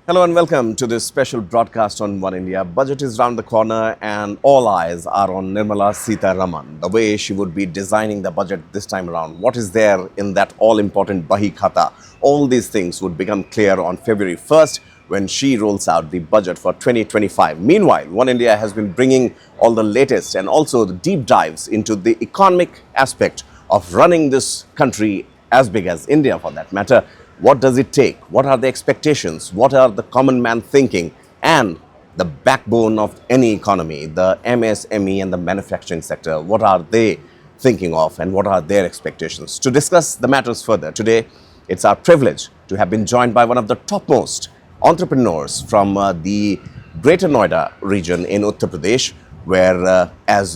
Hello and welcome to this special broadcast on One India. Budget is round the corner and all eyes are on Nirmala Sitharaman, the way she would be designing the budget this time around. What is there in that all-important Bahi Khata? All these things would become clear on February 1st when she rolls out the budget for 2025. Meanwhile, One India has been bringing all the latest and also the deep dives into the economic aspect of running this country as big as India for that matter. What does it take? What are the expectations? What are the common man thinking? And the backbone of any economy, the MSME and the manufacturing sector, what are they thinking of and what are their expectations? To discuss the matters further, today it's our privilege to have been joined by one of the topmost entrepreneurs from the Greater Noida region in Uttar Pradesh, where, as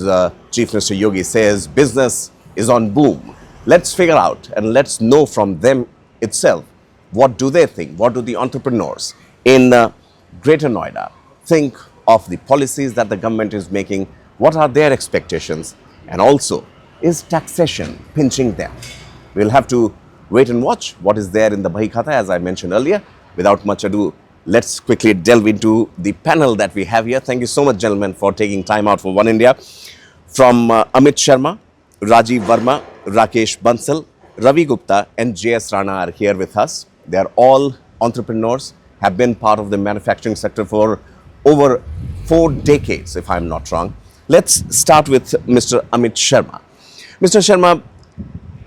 Chief Minister Yogi says, business is on boom. Let's figure out and let's know from them itself. What do they think? What do the entrepreneurs in Greater Noida think of the policies that the government is making? What are their expectations? And also, is taxation pinching them? We'll have to wait and watch what is there in the Bahi Khata, as I mentioned earlier. Without much ado, let's quickly delve into the panel that we have here. Thank you so much, gentlemen, for taking time out for One India. From Amit Sharma, Rajiv Verma, Rakesh Bansal, Ravi Gupta and JS Rana are here with us. They are all entrepreneurs, have been part of the manufacturing sector for over 4 decades, if I'm not wrong. Let's start with Mr. Amit Sharma. Mr. Sharma,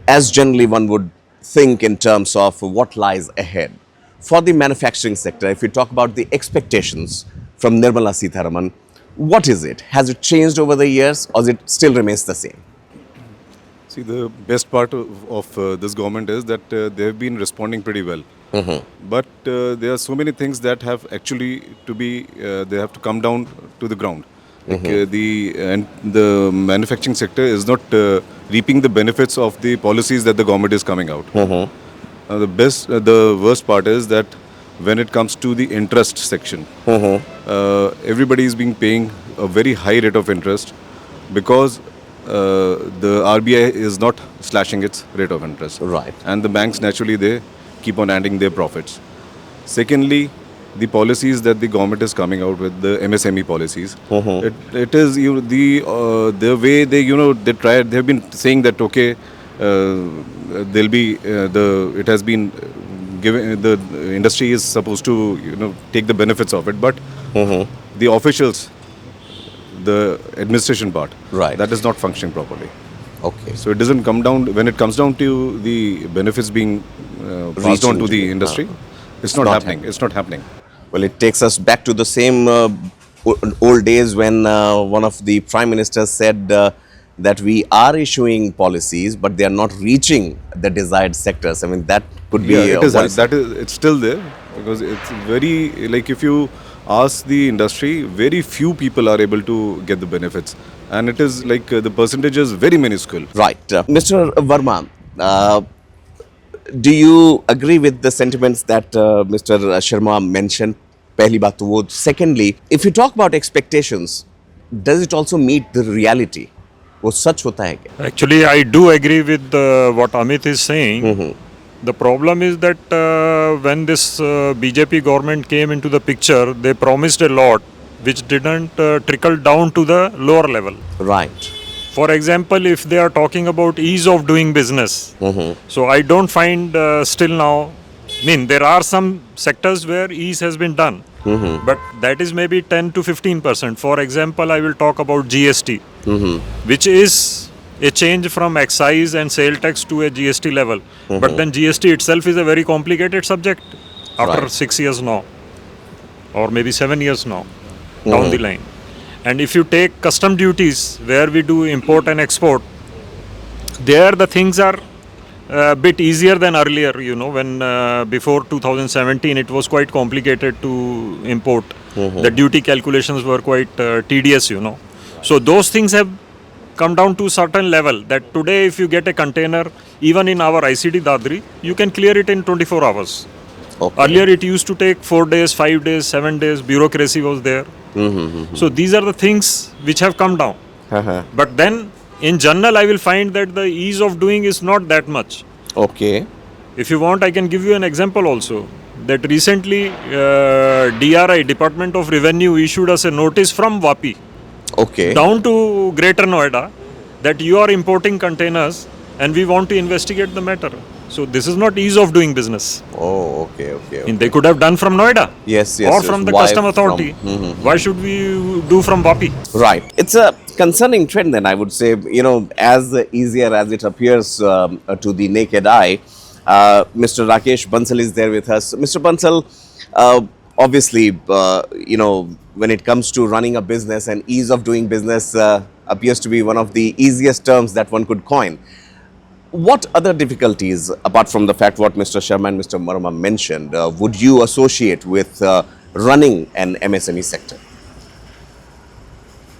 as generally one would think in terms of what lies ahead for the manufacturing sector, if you talk about the expectations from Nirmala Sitharaman, what is it? Has it changed over the years or it still remains the same? See, the best part of this government is that they have been responding pretty well. But there are so many things that have actually to be, they have to come down to the ground. Like, the manufacturing sector is not reaping the benefits of the policies that the government is coming out. The worst part is that when it comes to the interest section, everybody is being paying a very high rate of interest because the RBI is not slashing its rate of interest. Right. And the banks naturally they keep on adding their profits. Secondly, the policies that the government is coming out with, the MSME policies, it is the way they have been saying that okay, there'll be it has been given, the industry is supposed to take the benefits of it, but the officials, the administration part, right, that is not functioning properly. Okay. So it doesn't come down, when it comes down to the benefits being passed on to the industry, it's not happening. It's not happening. Well, it takes us back to the same old days when one of the prime ministers said that we are issuing policies, but they are not reaching the desired sectors. I mean, that could be it's still there because it's very, like, if you ask the industry, very few people are able to get the benefits, and it is like the percentage is very minuscule. Right. Mr. Verma, do you agree with the sentiments that Mr. Sharma mentioned? Pehli baat to wo. Secondly, if you talk about expectations, does it also meet the reality? वो सच होता है क्या? Actually, I do agree with what Amit is saying. The problem is that when this BJP government came into the picture, they promised a lot which didn't trickle down to the lower level. Right. For example, if they are talking about ease of doing business, so I don't find still now, there are some sectors where ease has been done, but that is maybe 10 to 15%. For example, I will talk about GST, which is a change from excise and sale tax to a GST level. But then GST itself is a very complicated subject after 6 years now, or maybe 7 years now, down the line. And if you take custom duties, where we do import and export, there the things are a bit easier than earlier, when before 2017 it was quite complicated to import. The duty calculations were quite tedious, So those things have come down to certain level that today if you get a container, even in our ICD Dadri, you can clear it in 24 hours. Okay. Earlier it used to take 4 days, 5 days, 7 days, bureaucracy was there. So these are the things which have come down. But then in general I will find that the ease of doing is not that much. Okay. If you want, I can give you an example also. that recently DRI, Department of Revenue, issued us a notice from Vapi Okay. down to Greater Noida that you are importing containers and we want to investigate the matter. So this is not ease of doing business. Oh, okay. And they could have done from Noida Yes. or from the Why custom authority. Why should we do from Vapi? Right. It's a concerning trend, then I would say, as easier as it appears to the naked eye. Mr. Rakesh Bansal is there with us. Mr. Bansal, obviously, when it comes to running a business, and ease of doing business appears to be one of the easiest terms that one could coin. What other difficulties, apart from the fact what Mr. Sharma and Mr. Marma mentioned, would you associate with running an MSME sector?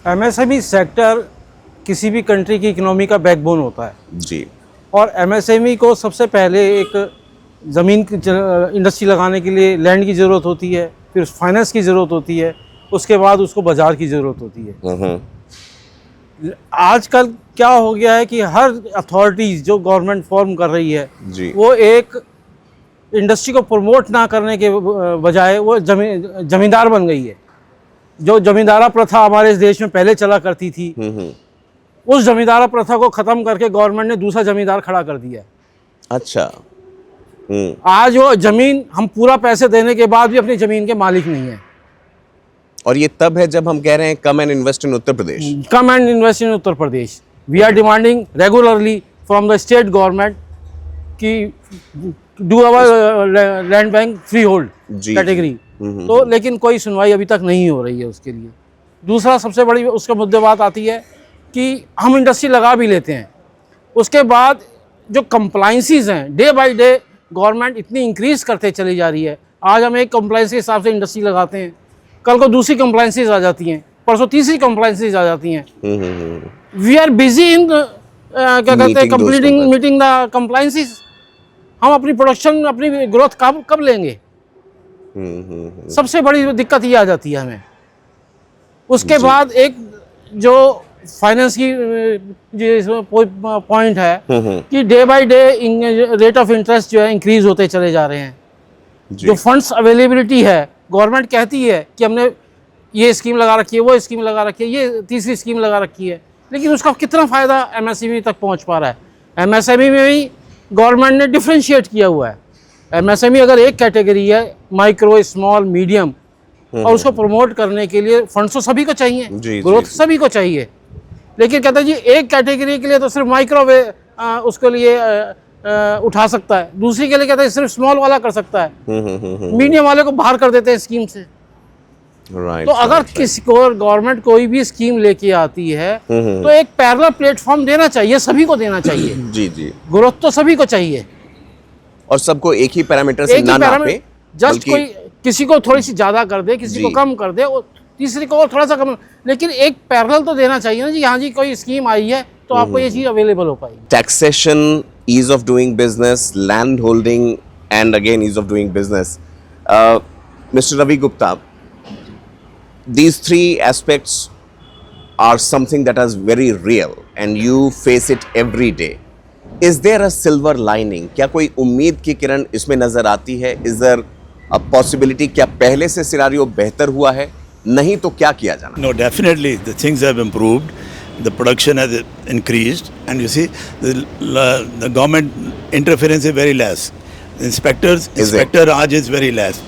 MSME sector किसी भी country की economy का backbone होता है जी. और MSME को सबसे पहले एक ज़मीन की इंडस्ट्री लगाने के लिए लैंड की ज़रूरत होती है, फिर फाइनेंस की ज़रूरत होती है, उसके बाद उसको बाज़ार की ज़रूरत होती है। आजकल क्या हो गया है कि हर अथॉरिटीज़ जो गवर्नमेंट फॉर्म कर रही है जी. वो एक इंडस्ट्री को प्रमोट ना करने के बजाय वो जमींदार बन गई है। जो जमींदारा प्रथा हमारे इस देश में पहले चला करती थी, उस जमींदारा प्रथा को ख़त्म करके गवर्नमेंट ने दूसरा जमींदार खड़ा कर दिया है। अच्छा. आज वो ज़मीन, हम पूरा पैसे देने के बाद भी अपनी ज़मीन के मालिक नहीं है। और ये तब है जब हम कह रहे हैं come and invest in Uttar Pradesh. Come and invest in Uttar Pradesh. We are demanding regularly from the state government कि do our land bank free hold जी, कैटेगरी। तो लेकिन कोई सुनवाई अभी तक नहीं हो रही है उसके लिए। दूसरा सबसे बड़ी उसका मुद्दे बात आती है कि हम इंडस्ट्री लगा भी लेते हैं, उसके बाद जो कंप्लाइंसेस हैं डे बाय डे गवर्नमेंट इतनी इंक्रीज़ करते चली जा रही है। आज हम एक कंप्लाइंस के हिसाब से इंडस्ट्री लगाते हैं, कल को दूसरी कंप्लाइंसेस आ जाती हैं, परसों तीसरी कंप्लाइंसेस आ जाती हैं। वी आर बिजी इन क्या कहते हैं कंप्लीटिंग मीटिंग द कंप्लाइंसेस। हम अपनी प्रोडक्शन, अपनी ग्रोथ कब लेंगे? सबसे बड़ी दिक्कत ये आ जाती है हमें। उसके बाद एक जो फाइनेंस की पॉइंट है कि day by day rate of interest जो है इंक्रीज होते चले जा रहे हैं। जो फंड्स अवेलेबिलिटी है, गवर्नमेंट कहती है कि हमने ये स्कीम लगा रखी है, वो स्कीम लगा रखी है, ये तीसरी स्कीम लगा रखी है, लेकिन उसका कितना फ़ायदा एमएसएमई तक पहुंच पा रहा है? एमएसएमई में भी गवर्नमेंट ने डिफ्रेंशिएट किया हुआ है। एमएसएमई अगर एक कैटेगरी है, माइक्रो, स्मॉल, मीडियम, और उसको प्रमोट करने के लिए फंड्स तो सभी को चाहिए, ग्रोथ सभी को चाहिए, लेकिन कहते हैं जी एक कैटेगरी के लिए तो सिर्फ माइक्रो उसके लिए उठा सकता है, दूसरी के लिए कहते हैं सिर्फ स्मॉल वाला कर सकता है, मीडियम वाले को बाहर कर देते हैं स्कीम से। तो अगर किसी को गवर्नमेंट कोई भी स्कीम लेके आती है तो एक पैरेलल प्लेटफॉर्म देना चाहिए, सभी को देना चाहिए। जी जी। ग्रोथ तो सभी को चाहिए और सबको एक ही पैरामीटर से ना नापे, जस्ट कोई किसी को थोड़ी सी ज्यादा कर दे, किसी को कम कर दे, और तीसरी को और थोड़ा सा कम, लेकिन एक पैरेलल तो देना चाहिए ना जी। हाँ जी, कोई स्कीम आई है तो आपको ये चीज अवेलेबल हो पाएगी। Taxation, ease of doing business, land holding, and again ease of doing business. Mr. Ravi Gupta, these three aspects are something that is very real and you face it every day. Is there a silver lining? क्या कोई उम्मीद की किरण इसमें नजर आती है? Is there a possibility? क्या पहले से सिनारियो बेहतर हुआ है? नहीं तो क्या किया जाना? No, definitely the things have improved. The production has increased, and you see the government interference is very less. Inspector Raj is very less.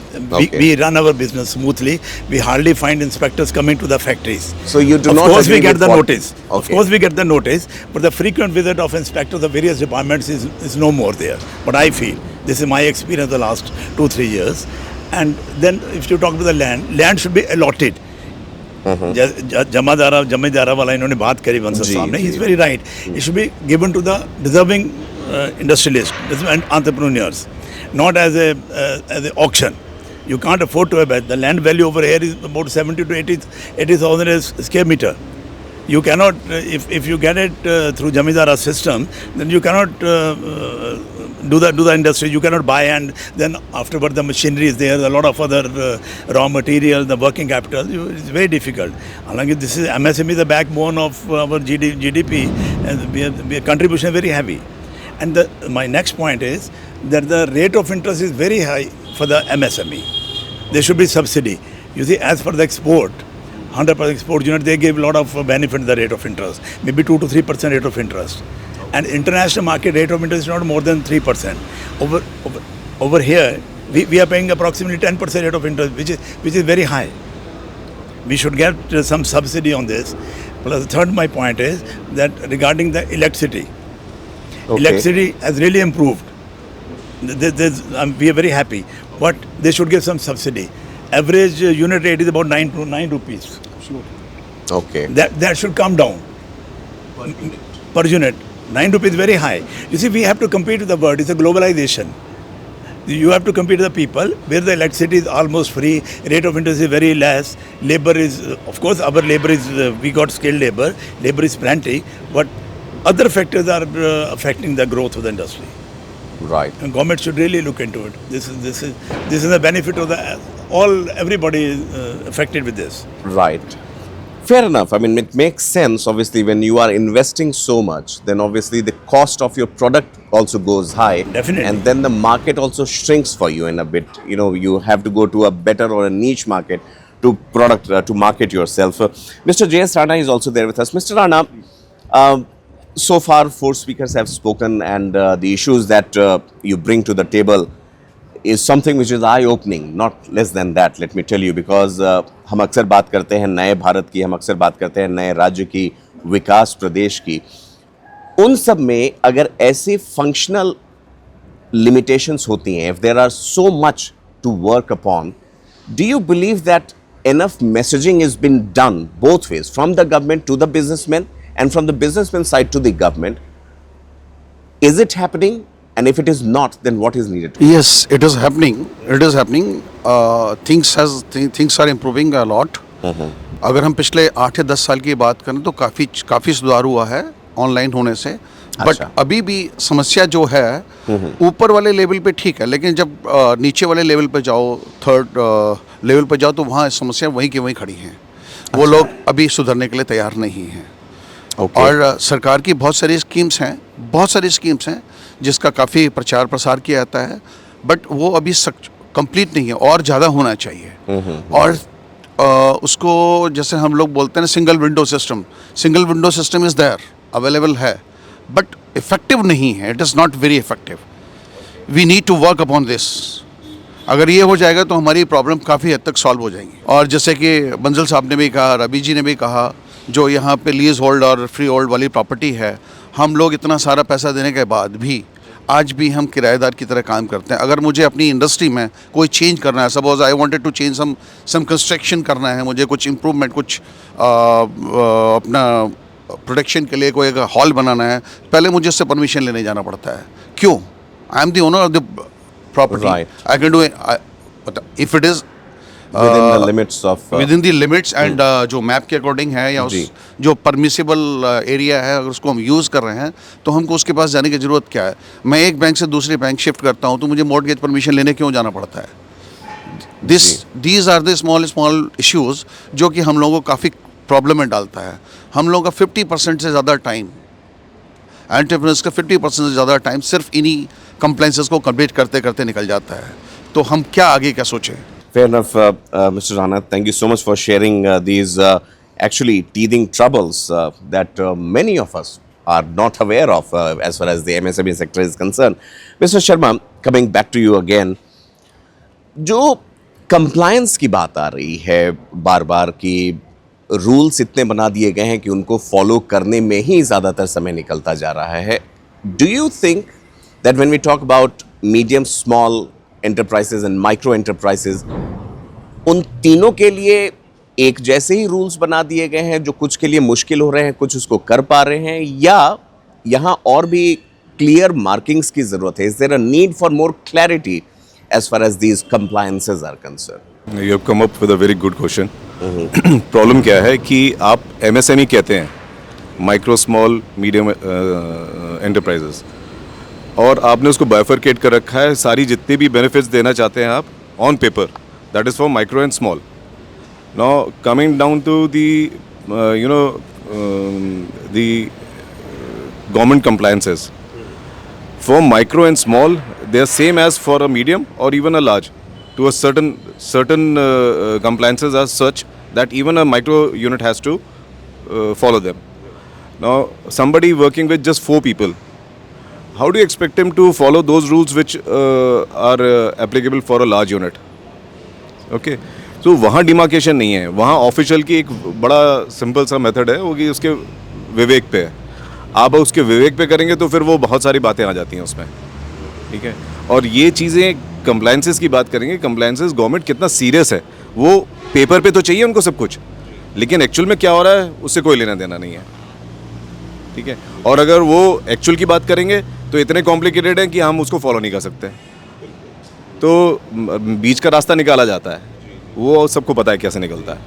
We run our business smoothly. We hardly find inspectors coming to the factories. So you do not. Of course we get the notice. Of course we get the notice, but the frequent visit of inspectors of various departments is no more there. But I feel, this is my experience the last 2-3 years. And then if you talk to the land should be allotted. जमींदारा वाला इन्होंने बात करी बंसल साहब ने, he is very right. It should be given to the deserving industrialist and entrepreneurs, not as a auction. You can't afford to have it. The land value over here is about 70 to 80,000 square meter. You cannot, if you get it through Jamidara system, then you cannot do the industry. You cannot buy, and then afterward the machinery is there, a lot of other raw material, the working capital. It's very difficult. Halanki this is MSME, the backbone of our GDP, and we contribution is very heavy. And my next point is that the rate of interest is very high for the MSME. There should be subsidy. You see, as for the export, 100% export unit, they give a lot of benefit in the rate of interest, maybe 2 to 3% rate of interest. And international market rate of interest is not more than 3%. Over here, we are paying approximately 10% rate of interest, which is very high. We should get some subsidy on this. Plus, the third, my point is that regarding the electricity, electricity has really improved. We are very happy, but they should give some subsidy. Average unit rate is about 9 rupees. Okay. That should come down per unit. 9 rupees is very high. You see, we have to compete with the world. It's a globalization. You have to compete with the people where the electricity is almost free, rate of interest is very less, labor is, of course, our labor is, we got skilled labor is plenty, but other factors are affecting the growth of the industry. Right. And government should really look into it. This is the benefit of everybody is affected with this. Right. Fair enough. I mean, it makes sense. Obviously, when you are investing so much, then obviously the cost of your product also goes high. Definitely. And then the market also shrinks for you in a bit. You know, you have to go to a better or a niche market to market yourself. Mr. J.S. Rana is also there with us. Mr. Rana, so far 4 speakers have spoken, and the issues that you bring to the table is something which is eye-opening, not less than that, let me tell you, because हम अक्सर बात करते हैं नए भारत की, हम अक्सर बात करते हैं नए राज्य की, विकास प्रदेश की. उन सब में अगर ऐसे functional limitations होती हैं, if there are so much to work upon, do you believe that enough messaging has been done both ways, from the government to the businessmen and from the businessman side to the government? Is it happening? And if it is not, then what is needed? Yes, it is happening. It is happening. Things are improving a lot. अगर हम पिछले 8 या 10 साल की बात करें तो काफ़ी सुधार हुआ है ऑनलाइन होने से. बट अभी भी समस्या जो है ऊपर वाले लेवल पे ठीक है, लेकिन जब नीचे वाले लेवल पे जाओ, थर्ड लेवल पे जाओ, तो वहाँ समस्या वहीं की वहीं खड़ी हैं. वो लोग अभी सुधरने के लिए तैयार नहीं हैं. और सरकार की बहुत सारी स्कीम्स हैं जिसका काफ़ी प्रचार प्रसार किया जाता है, बट वो अभी कंप्लीट नहीं है और ज़्यादा होना चाहिए. और उसको जैसे हम लोग बोलते हैं single window system is there, available है, बट इफ़ेक्टिव नहीं है. It is not very effective. We need to work upon this. अगर ये हो जाएगा तो हमारी प्रॉब्लम काफ़ी हद तक सॉल्व हो जाएंगी. और जैसे कि बंसल साहब ने भी कहा, रवि जी ने भी कहा, जो यहाँ पे लीज होल्ड और फ्री होल्ड वाली प्रॉपर्टी है, हम लोग इतना सारा पैसा देने के बाद भी आज भी हम किराएदार की तरह काम करते हैं. अगर मुझे अपनी इंडस्ट्री में कोई चेंज करना है, suppose I wanted to change some construction करना है, मुझे कुछ इम्प्रूवमेंट, कुछ अपना प्रोडक्शन के लिए कोई हॉल बनाना है, पहले मुझे उससे परमिशन लेने जाना पड़ता है. क्यों? I am the owner of the property. I can do if it is within the limits and जो मैप के अकॉर्डिंग है या उस जो परमिसिबल एरिया है, अगर उसको हम यूज़ कर रहे हैं तो हमको उसके पास जाने की ज़रूरत क्या है? मैं एक बैंक से दूसरे बैंक शिफ्ट करता हूँ तो मुझे मॉर्टगेज परमिशन लेने क्यों जाना पड़ता है? These are the small issues जो कि हम लोगों को काफ़ी प्रॉब्लम में डालता है. हम लोगों का 50% से ज़्यादा टाइम, एंटरप्रेन्योर्स का 50% से ज़्यादा टाइम सिर्फ इन्हीं कंप्लाइंसेस को कंप्लीट करते करते निकल जाता है. तो हम क्या आगे क्या सोचें? Fair enough, Mr. Rana. Thank you so much for sharing these actually teething troubles that many of us are not aware of as far as the MSME sector is concerned. Mr. Sharma, coming back to you again, जो compliance की बात आ रही है बार बार कि rules इतने बना दिए गए हैं कि उनको फॉलो करने में ही ज़्यादातर समय निकलता जा रहा है. Do you think that when we talk about medium, small enterprises and micro enterprises, उन तीनों के लिए एक जैसे ही रूल्स बना दिए गए हैं, जो कुछ के लिए मुश्किल हो रहे हैं, कुछ उसको कर पा रहे हैं, या यहाँ और भी क्लियर मार्किंग्स की ज़रूरत है? Is there a need for more clarity as far as these compliances are concerned? You have come up with a very good question. Problem क्या है कि आप MSME कहते हैं, माइक्रो स्मॉल मीडियम एंटरप्राइजेस, और आपने उसको बाइफरकेट कर रखा है. सारी जितनी भी बेनिफिट्स देना चाहते हैं आप on paper, that is for micro and small. Now coming down to the the government compliances, for micro and small they are same as for a medium or even a large. to a certain compliances are such that even a micro unit has to follow them. Now, somebody working with just 4 people, how do you expect him to follow those rules which are applicable for a large unit? Okay, so वहाँ demarcation नहीं है. वहाँ official की एक बड़ा simple सा method है वो कि उसके विवेक पे है. आप उसके विवेक पे करेंगे तो फिर वो बहुत सारी बातें आ जाती हैं उसमें. ठीक है, और ये चीज़ें कंप्लायंसेस की बात करेंगे. कंप्लायंसेस गवर्नमेंट कितना सीरियस है, वो पेपर पे तो चाहिए उनको सब कुछ, लेकिन एक्चुअल में क्या हो रहा है उससे कोई लेना देना नहीं है. ठीक है, और अगर वो एक्चुअल की बात करेंगे तो इतने कॉम्प्लिकेटेड है कि हम उसको फॉलो नहीं कर सकते. तो बीच का रास्ता निकाला जाता है, वो सबको पता है कैसे निकलता है.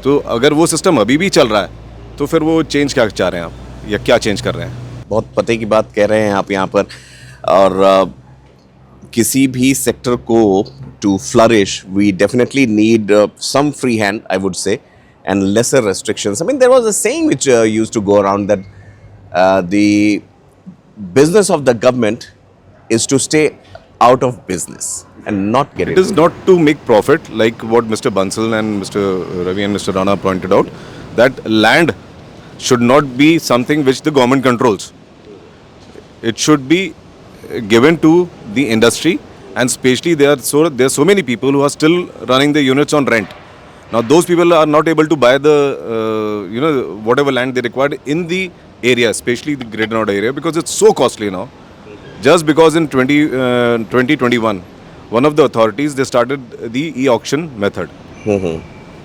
तो अगर वो सिस्टम अभी भी चल रहा है तो फिर वो चेंज क्या चाह रहे हैं आप, या क्या चेंज कर रहे हैं? बहुत पते की बात कह रहे हैं आप यहाँ पर. और किसी भी सेक्टर को to flourish we definitely need some free hand, I would say, and lesser restrictions. I mean, there was a saying which used to go around that the business of the government is to stay out of business and not get It is not to make profit, like what Mr. Bansal and Mr. Ravi and Mr. Rana pointed out, that land should not be something which the government controls. It should be given to the industry, and especially there are so many people who are still running the units on rent. Now those people are not able to buy the whatever land they required in the area, especially the Greater Noida area, because it's so costly now. Just because in 2021 one of the authorities they started the e-auction method.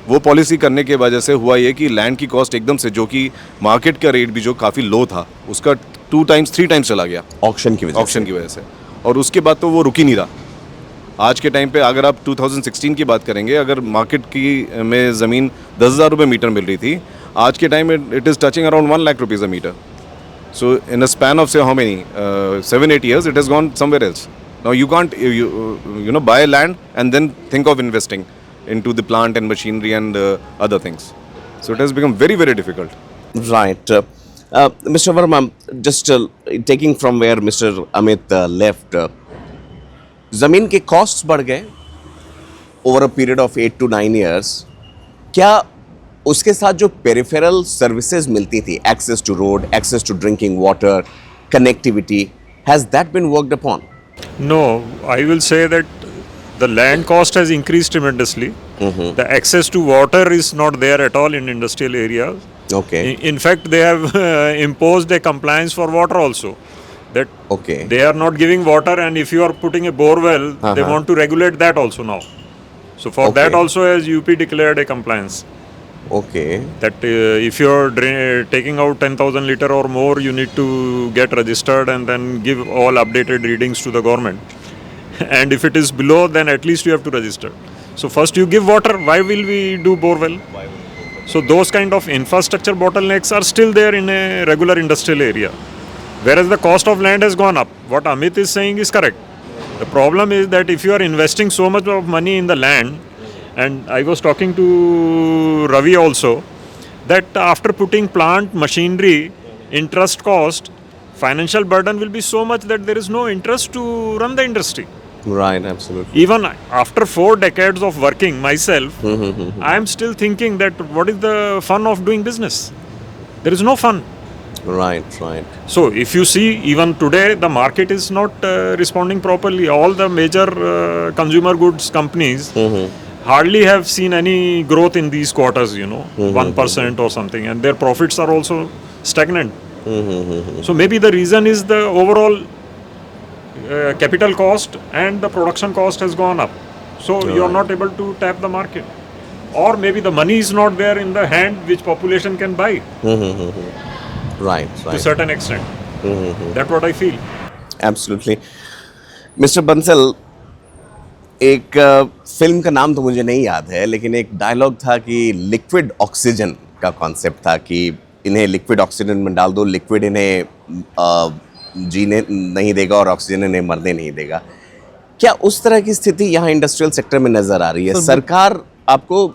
वो policy करने के वजह से हुआ ये कि land की cost एकदम से, जो कि मार्केट का रेट भी जो काफ़ी लो था, उसका 2 times 3 times चला गया ऑक्शन की वजह से. और उसके बाद तो वो रुक ही नहीं रहा. आज के टाइम पे अगर आप 2016 की बात करेंगे, अगर मार्केट की में ज़मीन 10,000 रुपये मीटर मिल रही थी, आज के टाइम में it is touching around 1 lakh rupees a meter. So in a span of say how many 7-8 years it has gone somewhere else. Now you can't buy land and then think of investing into the plant and machinery and other things. So it has become very, very difficult. Right. Mr. Verma, just taking from where Mr. Amit left, ज़मीन के costs बढ़ गए over a period of 8 to 9 years. क्या उसके साथ जो peripheral services मिलती थी, access to road, access to drinking water, connectivity, has that been worked upon? No, I will say that the land cost has increased tremendously. The access to water is not there at all in industrial areas. Okay. In fact, they have imposed a compliance for water also. That Okay. they are not giving water, and if you are putting a bore well, they want to regulate that also now. So for that Okay. also has UP declared a compliance. Okay. That if you are taking out 10,000 liter or more, you need to get registered and then give all updated readings to the government. And if it is below, then at least you have to register. So first you give water, why will we do bore well? So those kind of infrastructure bottlenecks are still there in a regular industrial area. Whereas the cost of land has gone up. What Amit is saying is correct. The problem is that if you are investing so much of money in the land, and I was talking to Ravi also, that after putting plant, machinery, interest cost, financial burden will be so much that there is no interest to run the industry. Right, absolutely. Even after 4 decades of working myself, I am still thinking that what is the fun of doing business? There is no fun. Right, right. So if you see, even today the market is not responding properly. All the major consumer goods companies hardly have seen any growth in these quarters, 1% or something, and their profits are also stagnant. So maybe the reason is the overall capital cost and the production cost has gone up. So you are not able to tap the market. Or maybe the money is not there in the hand which population can buy Right, to a right. certain extent. That's what I feel. Absolutely. Mr. Bansal, एक film का नाम तो मुझे नहीं याद है, लेकिन एक डायलॉग था कि लिक्विड ऑक्सीजन का कॉन्सेप्ट था कि इन्हें लिक्विड ऑक्सीजन में डाल दो, लिक्विड इन्हें जीने नहीं देगा और ऑक्सीजन इन्हें मरने नहीं देगा. क्या उस तरह की स्थिति यहाँ इंडस्ट्रियल सेक्टर में नज़र आ रही है? सरकार आपको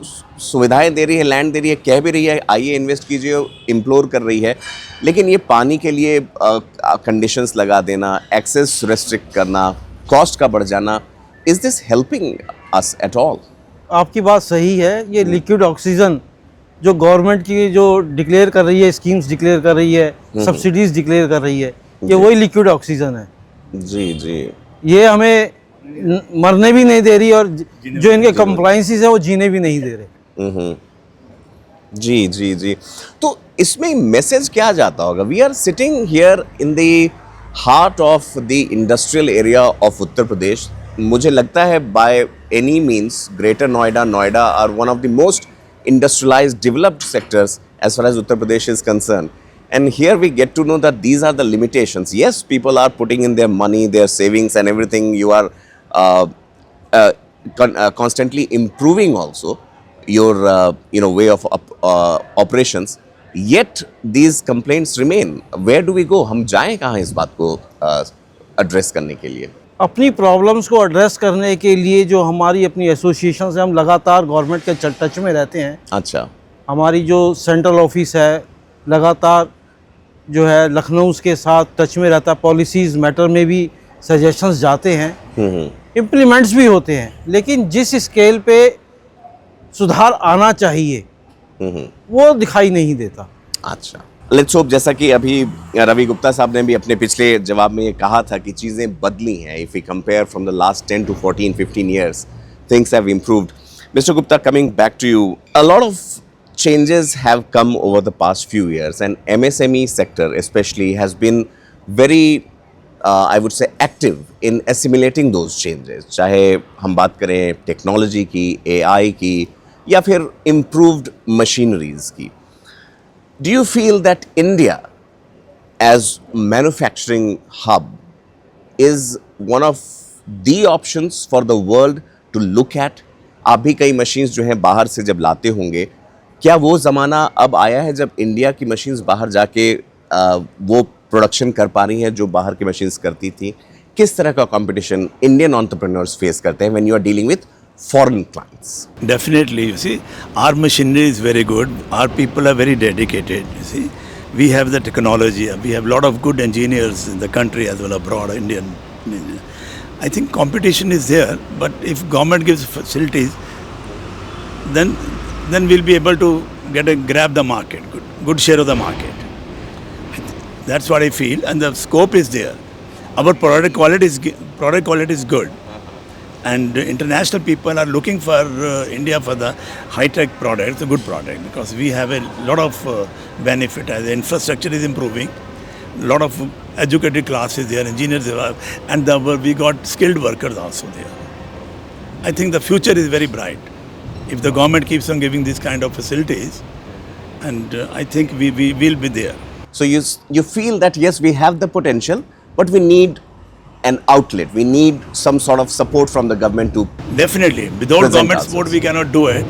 सुविधाएं दे रही है, लैंड दे रही है, कह भी रही है आइए इन्वेस्ट कीजिए, इम्प्लोर कर रही है, लेकिन ये पानी के लिए कंडीशंस लगा देना, एक्सेस रेस्ट्रिक्ट करना, कॉस्ट का बढ़ जाना, is this helping us at all. आपकी बात सही है। ये लिक्विड ऑक्सीजन जो गवर्नमेंट की जो डिक्लेयर कर रही है, स्कीम्स डिक्लेयर कर रही है, सब्सिडीज डिक्लेयर कर रही है, ये वही लिक्विड ऑक्सीजन है। जी जी। ये हमें मरने भी नहीं दे रही और जो इनके कंप्लायंसेस है वो जीने भी नहीं दे रहे। जी जी जी। तो इसमें मैसेज क्या जाता होगा? We are sitting here in the heart of the industrial area of Uttar Pradesh. मुझे लगता है by any means Greater Noida are one of the most industrialized developed sectors as far as Uttar Pradesh is concerned, and here we get to know that these are the limitations. Yes, people are putting in their money, their savings and everything. You are constantly improving also your way of operations, yet these complaints remain. Where do we go? हम जाएं कहाँ इस बात को address करने के लिए? अपनी प्रॉब्लम्स को एड्रेस करने के लिए जो हमारी अपनी एसोसिएशन से हम लगातार गवर्नमेंट के टच में रहते हैं। अच्छा। हमारी जो सेंट्रल ऑफिस है लगातार जो है लखनऊ के साथ टच में रहता है, पॉलिसीज़ मैटर में भी सजेशंस जाते हैं, इम्प्लीमेंट्स भी होते हैं, लेकिन जिस स्केल पे सुधार आना चाहिए वो दिखाई नहीं देता। अच्छा, लेट्स होप, जैसा कि अभी रवि गुप्ता साहब ने भी अपने पिछले जवाब में ये कहा था कि चीज़ें बदली हैं। If we compare from the last 10 to 15 years, things have improved. Mr. Gupta, coming back to you, a lot of changes have come over the past few years, and MSME sector especially has been very, I would say, active in assimilating those changes. चाहे हम बात करें technology की, AI की, या फिर improved machineries की. Do you feel that India as manufacturing hub is one of the options for the world to look at? आप भी कई मशीन्स जो हैं बाहर से जब लाते होंगे, क्या वो ज़माना अब आया है जब इंडिया की मशीन्स बाहर जाके वो प्रोडक्शन कर पा रही हैं जो बाहर की मशीन्स करती थी? किस तरह का कंपटीशन इंडियन एंटरप्रेन्योर्स फेस करते हैं when you are dealing with foreign clients? Definitely, you see, our machinery is very good. Our people are very dedicated. You see, we have the technology. We have a lot of good engineers in the country as well abroad. Indian, I think competition is there. But if government gives facilities, then we'll be able to grab the market, good share of the market. That's what I feel, and the scope is there. Our product quality is good. And international people are looking for India for the high-tech product, the good product, because we have a lot of benefit as the infrastructure is improving, a lot of educated classes there, engineers there, and we got skilled workers also there. I think the future is very bright if the government keeps on giving these kind of facilities, and I think we will be there. So you feel that yes, we have the potential, but we need an outlet. We need some sort of support from the government to definitely. Without present government ourselves. support, we cannot do it.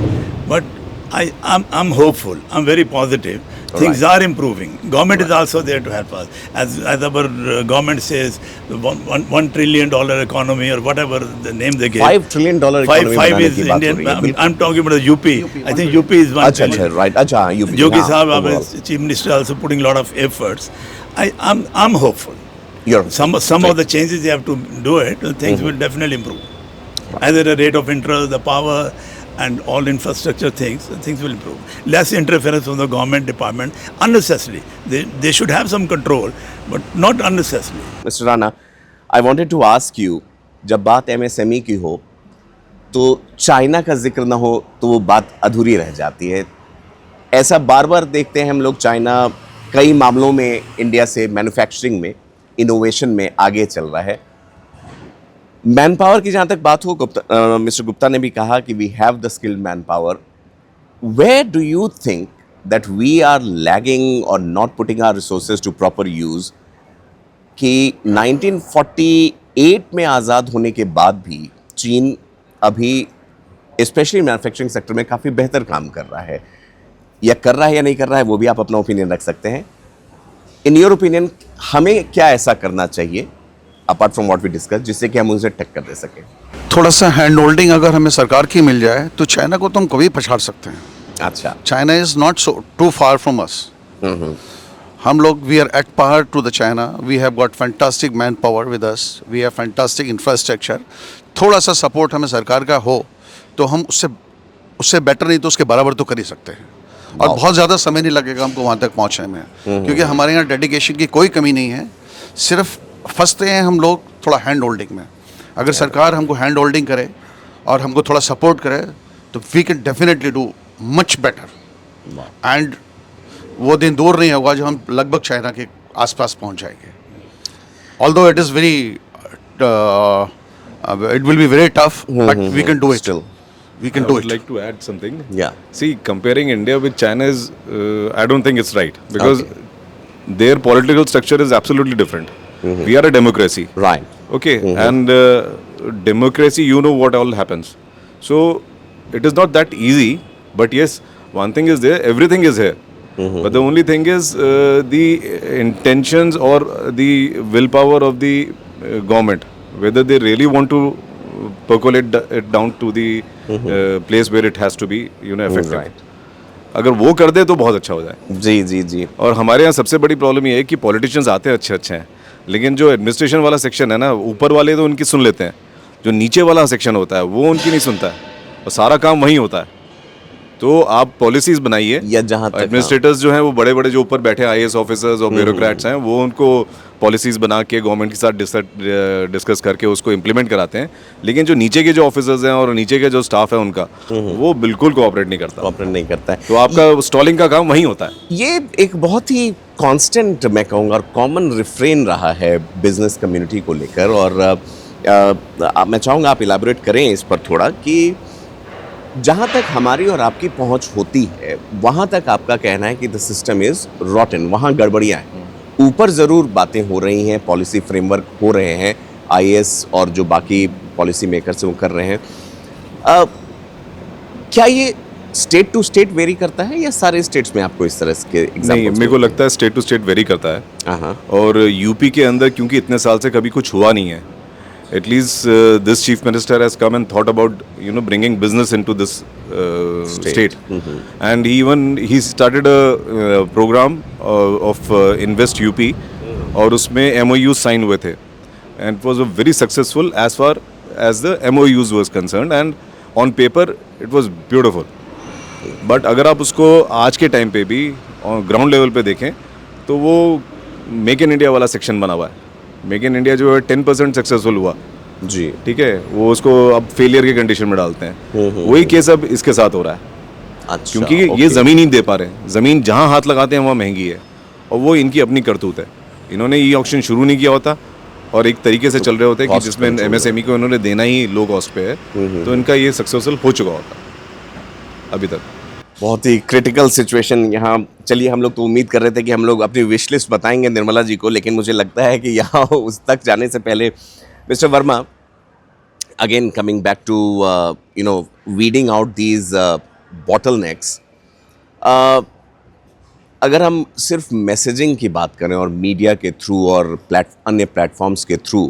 But I'm hopeful. I'm very positive. Things Right. are improving. Government is also there to help us. As our government says, the $1 trillion economy or whatever the name they gave. $5 trillion economy Five बनाने is की बात हो Indian. रही है, बिल्कुल। I'm talking about the UP. I think UP is $1 अच्छा trillion. right, अच्छा UP, Yogi हाँ, Sahab, our overall. Chief Minister, also putting a lot of efforts. I'm hopeful. You're Some right. of the changes you have to do it, things will definitely improve. Either the rate of interest, the power, and all infrastructure things will improve. Less interference from the government department unnecessarily. They should have some control, but not unnecessarily. Mr. Rana, I wanted to ask you, जब बात MSME की हो तो China का जिक्र ना हो तो वो बात अधूरी रह जाती है। ऐसा बार बार देखते हैं हम लोग, चाइना कई मामलों में इंडिया से मैन्युफैक्चरिंग में, इनोवेशन में आगे चल रहा है। मैन पावर की जहाँ तक बात हो, मिस्टर गुप्ता ने भी कहा कि we have the skilled man power. Where do you think that we are lagging और not putting our resources to proper use कि 1948 में आज़ाद होने के बाद भी चीन अभी स्पेशली मैन्युफैक्चरिंग सेक्टर में काफ़ी बेहतर काम कर रहा है, या कर रहा है या नहीं कर रहा है, वो भी आप अपना ओपिनियन रख सकते हैं। इन योर ओपिनियन हमें क्या ऐसा करना चाहिए apart from what we discuss जिससे कि हम उनसे टक्कर दे सकें? थोड़ा सा हैंड होल्डिंग अगर हमें सरकार की मिल जाए तो चाइना को तो हम कभी पछाड़ सकते हैं। अच्छा, China is not so too far from us. हम लोग we are at par to the China. We have got fantastic man power with us, we have fantastic infrastructure. थोड़ा सा सपोर्ट हमें सरकार का हो तो हम उससे बेटर नहीं तो उसके बराबर तो कर ही सकते हैं, और बहुत ज़्यादा समय नहीं लगेगा हमको वहाँ तक पहुँचने में, क्योंकि हमारे यहाँ डेडिकेशन की कोई कमी नहीं है। सिर्फ फंसते हैं हम लोग थोड़ा हैंड होल्डिंग में। अगर सरकार हमको हैंड होल्डिंग करे और हमको थोड़ा सपोर्ट करे तो we can definitely do much better, and वो दिन दूर नहीं होगा जो हम लगभग चाइना के आसपास पहुंच जाएंगे। Although it is very it will be very tough, but we can do it. Still. We can I do would it. like to add something. Yeah. See, comparing India with China is, I don't think it's right, because Okay. their political structure is absolutely different. We are a democracy. Right. Okay, and democracy, you know what all happens. So it is not that easy, but yes, one thing is there, everything is here. But the only thing is the intentions or the willpower of the government, whether they really want to percolate it down to the place where it has to be, effective. Right. अगर वो कर दे तो बहुत अच्छा हो जाए। जी जी जी। और हमारे यहाँ सबसे बड़ी प्रॉब्लम ये है कि पॉलिटिशियंस आते हैं अच्छे हैं, लेकिन जो एडमिनिस्ट्रेशन वाला सेक्शन है ना, ऊपर वाले तो उनकी सुन लेते हैं, जो नीचे वाला सेक्शन होता है वो उनकी नहीं सुनता है, और सारा काम वहीं होता है। तो आप पॉलिसीज बनाइए, या जहाँ तक एडमिनिस्ट्रेटर्स जो हैं वो बड़े बड़े जो ऊपर बैठे आईएएस ऑफिसर्स और ब्यूरोक्रेट्स हैं, वो उनको पॉलिसीज बना के गवर्नमेंट के साथ डिस्कस करके उसको इम्प्लीमेंट कराते हैं, लेकिन जो नीचे के जो ऑफिसर्स हैं और नीचे के जो स्टाफ है उनका, वो बिल्कुल कोऑपरेट नहीं करता। कॉपरेट नहीं करता है। तो आपका स्टॉलिंग का काम वहीं होता है। ये एक बहुत ही कांस्टेंट मैं कहूँगा और कॉमन रिफ्रेन रहा है बिजनेस कम्युनिटी को लेकर, और मैं चाहूँगा आप इलाबोरेट करें इस पर थोड़ा कि जहाँ तक हमारी और आपकी पहुँच होती है वहाँ तक आपका कहना है कि द सिस्टम इज़ रॉटन, वहाँ गड़बड़ियाँ हैं। ऊपर ज़रूर बातें हो रही हैं, पॉलिसी फ्रेमवर्क हो रहे हैं, आईएएस और जो बाकी पॉलिसी मेकर्स वो कर रहे हैं। क्या ये स्टेट टू स्टेट वेरी करता है या सारे स्टेट्स में आपको इस तरह के नहीं, एग्जाम्पल्स? मेरे को लगता है स्टेट टू स्टेट वेरी करता है। हाँ। और यूपी के अंदर क्योंकि इतने साल से कभी कुछ हुआ नहीं है, at least this chief minister has come and thought about bringing business into this state, and even he started a programme of invest UP, और उसमें MOUs साइन हुए थे, and it was a very successful as far as the MOUs was concerned, and on paper it was beautiful. But अगर आप उसको आज के time पे भी ग्राउंड लेवल पे देखें तो वो मेक इन इंडिया वाला सेक्शन बना हुआ है। मेक इन इंडिया जो है 10% सक्सेसफुल हुआ जी, ठीक है, वो उसको अब फेलियर के कंडीशन में डालते हैं। वही केस अब इसके साथ हो रहा है, अच्छा, क्योंकि ये ज़मीन नहीं दे पा रहे। ज़मीन जहाँ हाथ लगाते हैं वहाँ महंगी है, और वो इनकी अपनी करतूत है। इन्होंने ये ऑक्शन शुरू नहीं किया होता और एक तरीके से चल रहे होते कि जिसमें MSME को इन्होंने देना ही लो कॉस्ट पे है, तो इनका ये सक्सेसफुल हो चुका होता अभी तक। बहुत ही क्रिटिकल सिचुएशन यहाँ। चलिए, हम लोग तो उम्मीद कर रहे थे कि हम लोग अपनी विश लिस्ट बताएंगे निर्मला जी को, लेकिन मुझे लगता है कि यहाँ उस तक जाने से पहले mister Verma, again coming back to weeding out these bottlenecks, अगर हम सिर्फ मैसेजिंग की बात करें और मीडिया के थ्रू और अन्य प्लेटफॉर्म्स के थ्रू,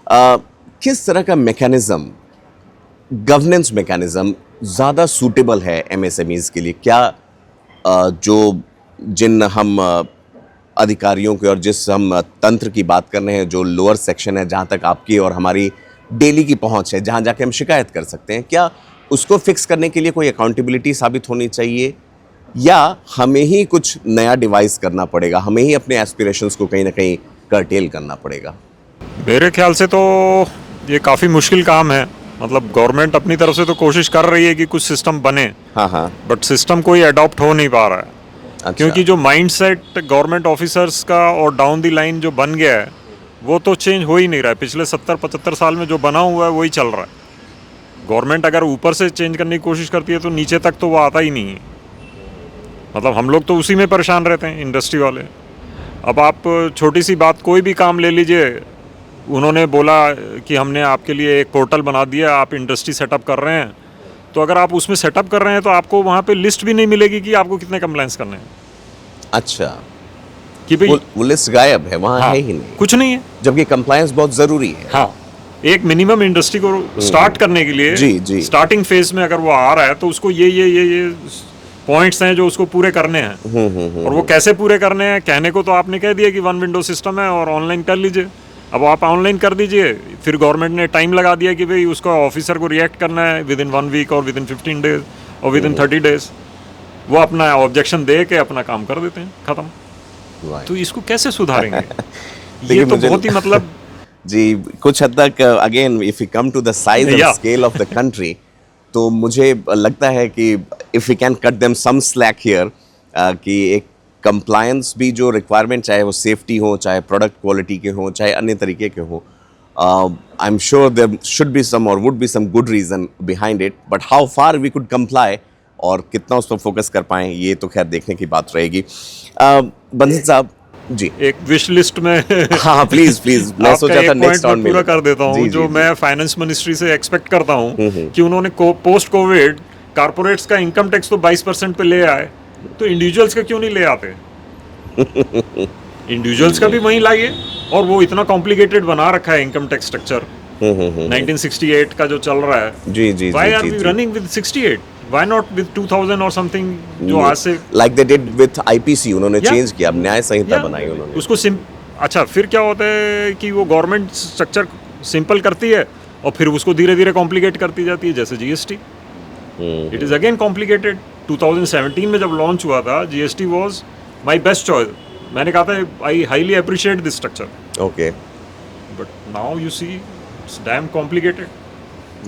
किस तरह का मैकेनिज़्म, गवर्नेंस मैकेनिज़्म ज़्यादा सूटेबल है MSMEs के लिए? क्या जिन हम अधिकारियों के और जिस हम तंत्र की बात कर रहे हैं, जो लोअर सेक्शन है, जहाँ तक आपकी और हमारी डेली की पहुँच है, जहाँ जाके हम शिकायत कर सकते हैं, क्या उसको फिक्स करने के लिए कोई अकाउंटेबिलिटी साबित होनी चाहिए, या हमें ही कुछ नया डिवाइस करना पड़ेगा, हमें ही अपने एस्पिरेशंस को कहीं ना कहीं कर्टेल करना पड़ेगा? मेरे ख्याल से तो ये काफ़ी मुश्किल काम है। मतलब गवर्नमेंट अपनी तरफ से तो कोशिश कर रही है कि कुछ सिस्टम बने, हाँ, बट सिस्टम कोई अडॉप्ट हो नहीं पा रहा है। अच्छा। क्योंकि जो माइंडसेट गवर्नमेंट ऑफिसर्स का और डाउन द लाइन जो बन गया है, वो तो चेंज हो ही नहीं रहा है। पिछले 70-75 साल में जो बना हुआ है वही चल रहा है। गवर्नमेंट अगर ऊपर से चेंज करने की कोशिश करती है तो नीचे तक तो वो आता ही नहीं है। मतलब हम लोग तो उसी में परेशान रहते हैं, इंडस्ट्री वाले। अब आप छोटी सी बात, कोई भी काम ले लीजिए, उन्होंने बोला कि हमने आपके लिए एक पोर्टल बना दिया, आप इंडस्ट्री सेटअप कर रहे हैं, तो अगर आप उसमें सेटअप कर रहे हैं तो आपको वहाँ पे लिस्ट भी नहीं मिलेगी कि आपको कितने कंप्लाइंस करने हैं। अच्छा, कि भाई वो लिस्ट गायब है, वहाँ हाँ, है ही नहीं, कुछ नहीं है। जबकि कंप्लायंस बहुत ज़रूरी है। हाँ, एक मिनिमम इंडस्ट्री को स्टार्ट करने के लिए जी। स्टार्टिंग फेज में अगर वो आ रहा है तो उसको ये पॉइंट्स हैं जो उसको पूरे करने हैं। और वो कैसे पूरे करने हैं, कहने को तो आपने कह दिया कि 1 विंडो सिस्टम है और ऑनलाइन कर लीजिए, अब आप ऑनलाइन कर दीजिए, फिर गवर्नमेंट ने टाइम लगा दिया कि भाई उसको ऑफिसर को रिएक्ट करना है विद इन 1 वीक और विद इन 15 डेज और विद इन 30 डेज, वो अपना ऑब्जेक्शन दे के अपना काम कर देते हैं, खत्म। Right. तो इसको कैसे सुधारेंगे? देखिए, ये तो मुझे- बहुत ही मतलब जी, कुछ हद तक again if you come to the size and Yeah. Scale of the country, तो मुझे लगता है कि if we can cut them some slack here, कि एक कंप्लायंस भी जो रिक्वायरमेंट, चाहे वो सेफ्टी हो, चाहे प्रोडक्ट क्वालिटी के हो, चाहे अन्य तरीके के हो, I am sure there should be some और would be some good reason behind it, but how far we could comply और कितना उस पर फोकस कर पाएं, ये तो खैर देखने की बात रहेगी। बंसल साहब जी, एक विश लिस्ट में हाँ प्लीज मैं आपका सोचा था एक नेक्स्ट point राउंड मैं में पूरा कर देता हूँ, जो मैं फाइनेंस मिनिस्ट्री से एक्सपेक्ट करता हूँ कि उन्होंने पोस्ट कोविड कारपोरेट्स का इनकम टैक्स तो 22% पे ले आए, तो इंडिविजुअल्स का क्यों नहीं ले आते? इंडिविजुअल्स का भी वहीं लाइए, और वो इतना कॉम्प्लिकेटेड बना रखा है इनकम टैक्स स्ट्रक्चर 1968 का जो चल रहा है। जी Why are we running with 68? Why not with 2000 or something, जो आज से like they did with IPC, उन्होंने Yeah. चेंज किया, अब न्याय संहिता या बनाई उन्होंने। उसको अच्छा, फिर क्या होता है कि वो गवर्नमेंट स्ट्रक्चर सिंपल करती है और फिर उसको धीरे धीरे कॉम्प्लिकेट करती जाती है, जैसे GST. It is again complicated. 2017 में जब लॉन्च हुआ था GST was my best choice, मैंने कहा था I highly appreciate this structure, okay, but now you see it's damn complicated.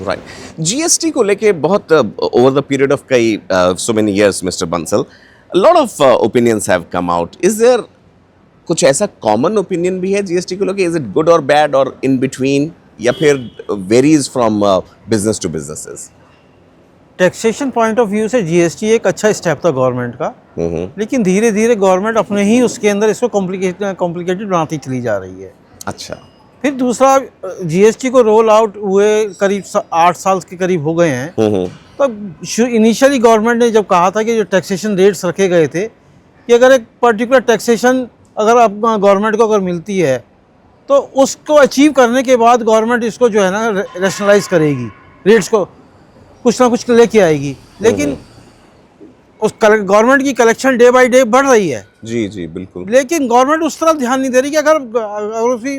Right. GST को लेके बहुत ओवर द पीरियड ऑफ कई so many years mister Bansal, lot of opinions have come out. Is there कुछ ऐसा common opinion भी है GST को लेके? इज इट गुड और बैड और इन बिटवीन, या फिर varies from business to businesses? Taxation point of view से जीएसटी एक अच्छा स्टेप था गवर्नमेंट का, लेकिन धीरे धीरे गवर्नमेंट अपने ही उसके अंदर इसको कॉम्प्लिकेटेड बनाती चली जा रही है। अच्छा, फिर दूसरा, जीएसटी को रोल आउट हुए करीब 8 साल के करीब हो गए हैं। तो इनिशियली गवर्नमेंट ने जब कहा था कि जो टैक्सेशन रेट्स रखे गए थे कि अगर एक पर्टिकुलर टैक्सेशन अगर अब गवर्नमेंट को अगर मिलती है तो उसको अचीव करने के बाद गवर्नमेंट इसको जो है ना रैशनलाइज करेगी, रेट्स को कुछ ना कुछ लेके आएगी। लेकिन उस गवर्नमेंट की कलेक्शन डे बाय डे बढ़ रही है, जी बिल्कुल, लेकिन गवर्नमेंट उस तरफ ध्यान नहीं दे रही कि अगर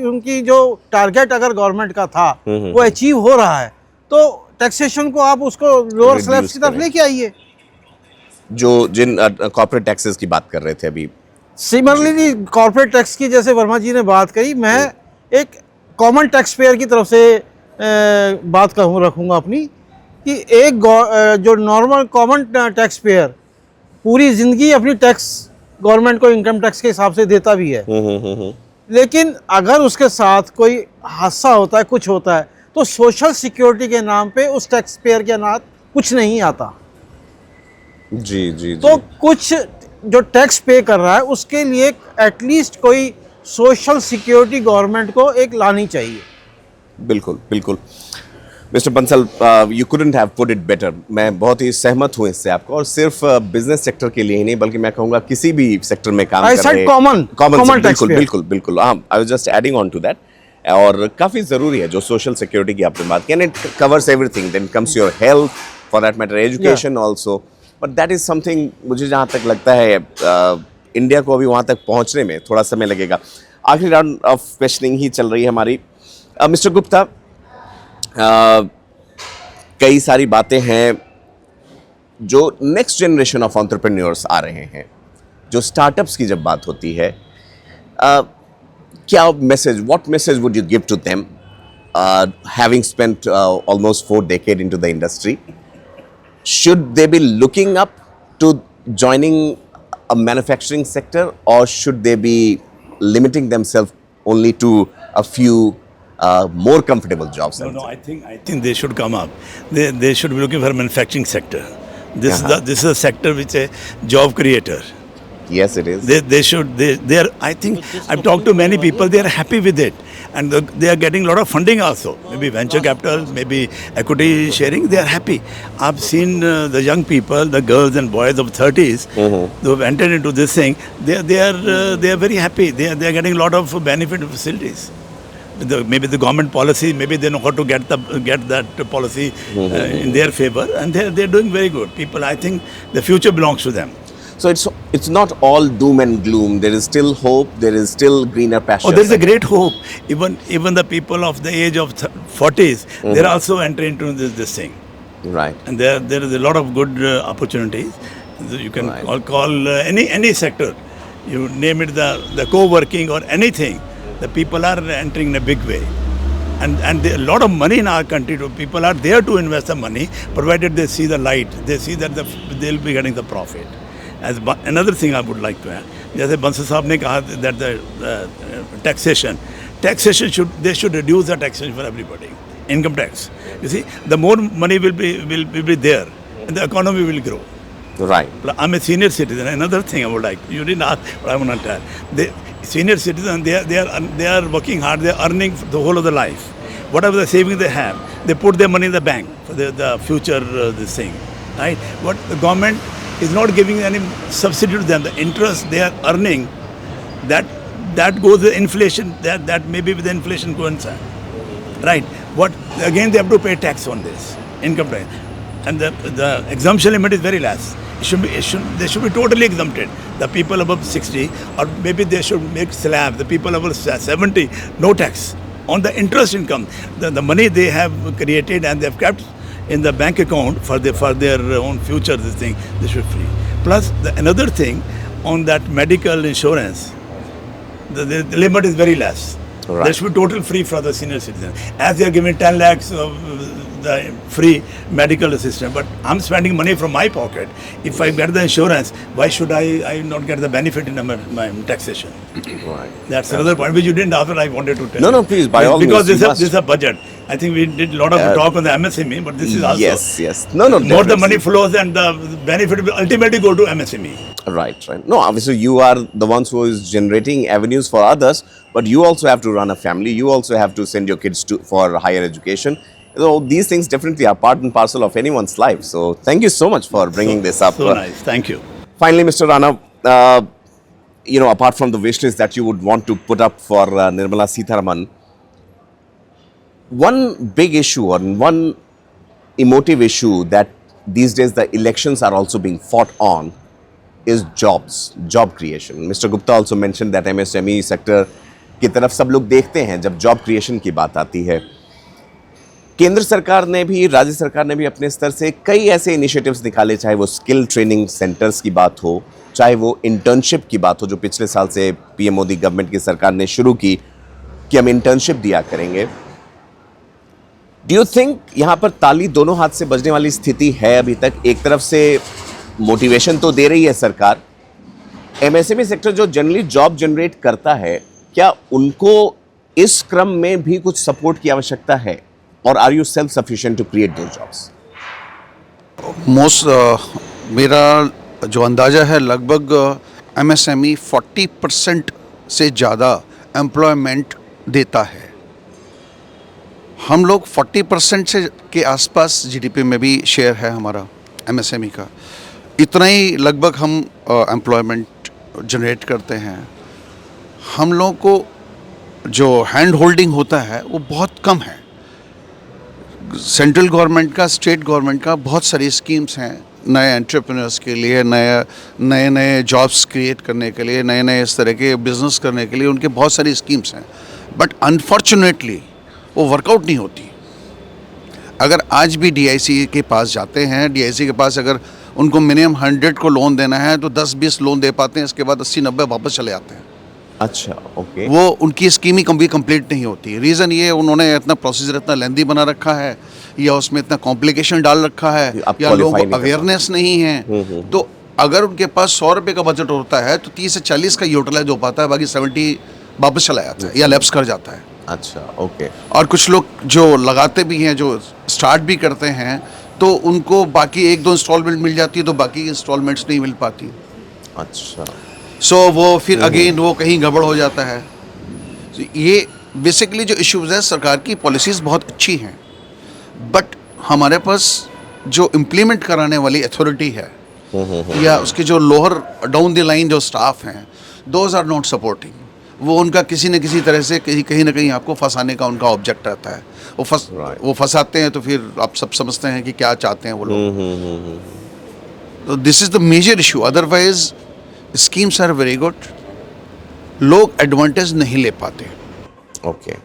उनकी जो टारगेट अगर गवर्नमेंट का था वो अचीव हो रहा है तो टैक्सेशन को आप उसको लोअर Reduce स्लैब्स की तरफ करें। लेके आइए। जो जिन कॉर्पोरेट टैक्सेस की बात कर रहे थे अभी, सिमिलरली कॉर्पोरेट टैक्स की जैसे वर्मा जी ने बात करी, मैं एक कॉमन टैक्स पेयर की तरफ से बात रखूँगा अपनी, कि एक जो नॉर्मल कॉमन टैक्स पेयर पूरी ज़िंदगी अपनी टैक्स गवर्नमेंट को इनकम टैक्स के हिसाब से देता भी है, लेकिन अगर उसके साथ कोई हादसा होता है, कुछ होता है, तो सोशल सिक्योरिटी के नाम पे उस टैक्स पेयर के नाम कुछ नहीं आता। जी तो कुछ जो टैक्स पे कर रहा है उसके लिए एटलीस्ट कोई सोशल सिक्योरिटी गवर्नमेंट को एक लानी चाहिए। बिल्कुल बिल्कुल mister Bansal, you couldn't have put it better. मैं बहुत ही सहमत हूँ इससे आपको, और सिर्फ बिजनेस सेक्टर के लिए ही नहीं बल्कि मैं कहूँगा किसी भी सेक्टर में काम I कर said रहे common बिल्कुल taxpayer. बिल्कुल बिल्कुल, हाँ, I was just adding on to that. और काफ़ी ज़रूरी है जो सोशल सिक्योरिटी की आपने बात की, and it covers everything, then comes your health, for that matter education also, but that is something मुझे जहाँ तक लगता है इंडिया को अभी वहाँ तक पहुँचने में थोड़ा समय लगेगा। आखिरी राउंड ऑफ क्वेश्चनिंग ही चल रही है हमारी। मिस्टर गुप्ता, कई सारी बातें हैं जो नेक्स्ट जनरेशन ऑफ एंटरप्रेन्योर्स आ रहे हैं, जो स्टार्टअप्स की जब बात होती है, क्या message, what message would you give to them, having spent almost 4 decades into the industry? Should they be looking up to joining a manufacturing sector, or should they be limiting themselves only to a few more comfortable jobs? No, I think they should come up. They should be looking for manufacturing sector. This is a sector which is a job creator. Yes, it is. They are. I think I've talked to many people. They are happy with it, and they are getting a lot of funding also. Maybe venture capital, maybe equity sharing. They are happy. I've seen the young people, the girls and boys of 30s, who have entered into this thing. They are very happy. They are getting a lot of benefit facilities. Maybe the government policy, maybe they know how to get that policy in their favor, and they're doing very good. People, I think the future belongs to them. So it's not all doom and gloom. There is still hope. There is still greener pastures. Oh, there is a great hope. Even the people of the age of 40s, they're also entering into this thing. Right. And there is a lot of good opportunities. You can Right. call any sector. You name it, the co-working or anything. The people are entering in a big way. And there, a lot of money in our country. People are there to invest the money, provided they see the light. They see that they'll be getting the profit. Another thing I would like to add, जैसे बंसल साहब ने कहा that the taxation they should reduce the taxation for everybody. Income tax. You see, the more money will be there, and the economy will grow. Right. I'm a senior citizen. Another thing I would like, you didn't ask, but I want to tell. The senior citizen, they are working hard. They are earning the whole of their life. Whatever the savings they have, they put their money in the bank for the future this thing, right? But the government is not giving any subsidy to them. The interest they are earning, that goes with inflation. That maybe with the inflation coincide, right? But again, they have to pay tax on this income tax, and the exemption limit is very less. They should be totally exempted. The people above 60, or maybe they should make slab. The people above 70, no tax on the interest income. The money they have created and they have kept in the bank account for their own future. This thing they should free. Plus another thing on that medical insurance, the limit is very less. Right. They should be total free for the senior citizen. As they are giving 10 lakhs of the free medical assistance, but I'm spending money from my pocket. If I get the insurance, why should I not get the benefit in my taxation? Right. That's another point which you didn't ask, but I wanted to tell. No, you. no, please, by all because means, you this is a budget. I think we did a lot of talk on the MSME, but this is also Yes. No. more the definitely. money flows and the benefit will ultimately go to MSME. Right. No, obviously you are the ones who is generating avenues for others, but you also have to run a family. You also have to send your kids for higher education. So these things definitely are part and parcel of anyone's life. So thank you so much for bringing this up. So nice. Thank you. Finally, Mr. Rana, apart from the wish list that you would want to put up for Nirmala Sitharaman, one big issue or one emotive issue that these days the elections are also being fought on is job creation. Mr. Gupta also mentioned that MSME sector की तरफ सब लोग देखते हैं जब job creation की बात आती है. केंद्र सरकार ने भी, राज्य सरकार ने भी अपने स्तर से कई ऐसे इनिशिएटिव्स निकाले, चाहे वो स्किल ट्रेनिंग सेंटर्स की बात हो, चाहे वो इंटर्नशिप की बात हो जो पिछले साल से पीएम मोदी गवर्नमेंट की सरकार ने शुरू की कि हम इंटर्नशिप दिया करेंगे. डू यू थिंक यहाँ पर ताली दोनों हाथ से बजने वाली स्थिति है अभी तक? एक तरफ से मोटिवेशन तो दे रही है सरकार, एमएसएमई सेक्टर जो जनरली जॉब जनरेट करता है, क्या उनको इस क्रम में भी कुछ सपोर्ट की आवश्यकता है? और are you self sufficient to create those jobs? मेरा जो अंदाज़ा है लगभग एमएसएमई 40% से ज़्यादा एम्प्लॉयमेंट देता है. हम लोग 40% से के आसपास जीडीपी में भी शेयर है हमारा एमएसएमई का. इतना ही लगभग हम एम्प्लॉयमेंट जनरेट करते हैं. हम लोगों को जो हैंड होल्डिंग होता है वो बहुत कम है. सेंट्रल गवर्नमेंट का, स्टेट गवर्नमेंट का बहुत सारी स्कीम्स हैं नए एंटरप्रेन्योर्स के लिए, नए जॉब्स क्रिएट करने के लिए, नए इस तरह के बिजनेस करने के लिए. उनके बहुत सारी स्कीम्स हैं, बट अनफॉर्चुनेटली वो वर्कआउट नहीं होती. अगर आज भी डीआईसी के पास जाते हैं, डीआईसी के पास अगर उनको मिनिमम 100 को लोन देना है तो 10-20 लोन दे पाते हैं, इसके बाद 80-90 वापस चले आते हैं. अच्छा, ओके. वो उनकी स्कीम ही कभी कंप्लीट नहीं होती. रीज़न ये उन्होंने इतना प्रोसीजर इतना लेंदी बना रखा है, या उसमें इतना कॉम्प्लिकेशन डाल रखा है, या लोगों को अवेयरनेस नहीं है. तो अगर उनके पास 100 रुपये का बजट होता है तो 30 से 40 का यूटिलाइज हो पाता है, बाकी 70 वापस चला जाता है या लैप्स कर जाता है. अच्छा, ओके. और कुछ लोग जो लगाते भी हैं, जो स्टार्ट भी करते हैं, तो उनको बाकी 1-2 इंस्टॉलमेंट मिल जाती है, तो बाकी इंस्टॉलमेंट्स नहीं मिल पाती. अच्छा. सो वो फिर अगेन वो कहीं गड़बड़ हो जाता है. ये बेसिकली जो इश्यूज़ है, सरकार की पॉलिसीज़ बहुत अच्छी हैं, बट हमारे पास जो इम्प्लीमेंट कराने वाली अथॉरिटी है या उसके जो लोअर डाउन द लाइन जो स्टाफ हैं, दोज आर नॉट सपोर्टिंग. वो उनका किसी न किसी तरह से कहीं ना कहीं आपको फंसाने का उनका ऑब्जेक्ट रहता है. वो फंसाते हैं, तो फिर आप सब समझते हैं कि क्या चाहते हैं वो लोग. तो this is the major issue. Otherwise schemes are very good. लोग एडवांटेज नहीं ले पाते. Okay.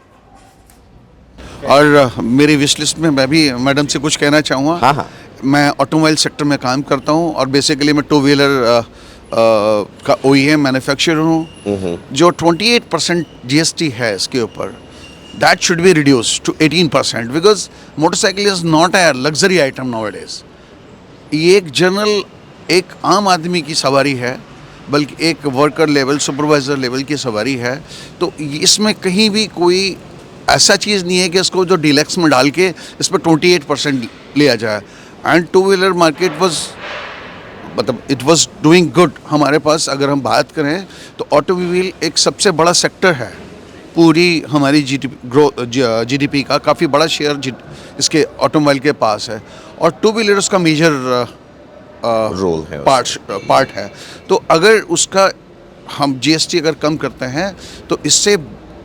और मेरी विश लिस्ट में मैं भी मैडम से कुछ कहना चाहूँगा. हाँ, हाँ. मैं ऑटोमोबाइल सेक्टर में काम करता हूँ और बेसिकली मैं टू व्हीलर का OEM मैन्युफैक्चरर हूँ. जो 28% GST है इसके ऊपर, that should be reduce to 18% because motorcycle is not a luxury item nowadays. ये एक जनरल, एक आम आदमी की सवारी है, बल्कि एक वर्कर लेवल, सुपरवाइज़र लेवल की सवारी है. तो इसमें कहीं भी कोई ऐसा चीज़ नहीं है कि इसको जो डीलक्स में डाल के इस पर 28% लिया जाए. And two wheeler market was, मतलब इट वाज डूइंग गुड. हमारे पास अगर हम बात करें तो ऑटोमोबाइल एक सबसे बड़ा सेक्टर है पूरी हमारी GDP का. काफ़ी बड़ा शेयर इसके ऑटोमोबाइल के पास है और टू व्हीलर उसका मेजर रोल है, पार्ट है. तो अगर उसका हम GST अगर कम करते हैं तो इससे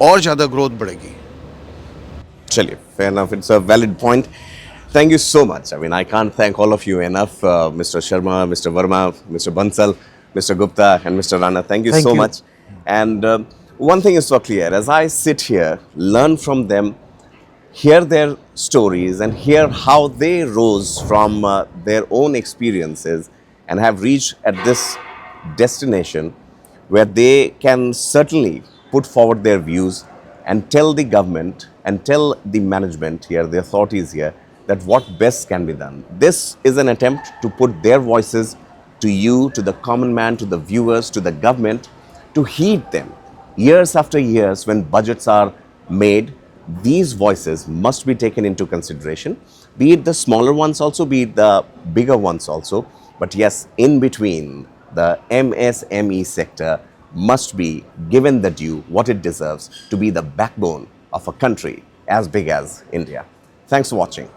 और ज़्यादा ग्रोथ बढ़ेगी. Chaliye, fair enough. It's a valid point. Thank you so much. I mean, I can't thank all of you enough. Mr. Sharma, Mr. Verma, Mr. Bansal, Mr. Gupta, and Mr. Rana. Thank you Thank so you. much. And one thing is so clear. As I sit here, learn from them, hear their stories, and hear how they rose from their own experiences and have reached at this destination where they can certainly put forward their views and tell the government and tell the management here, the authorities here, that what best can be done. This is an attempt to put their voices to you, to the common man, to the viewers, to the government, to heed them. Years after years, when budgets are made, these voices must be taken into consideration, be it the smaller ones also, be it the bigger ones also. But yes, in between, the MSME sector must be given the due, what it deserves, to be the backbone of a country as big as India. Thanks for watching.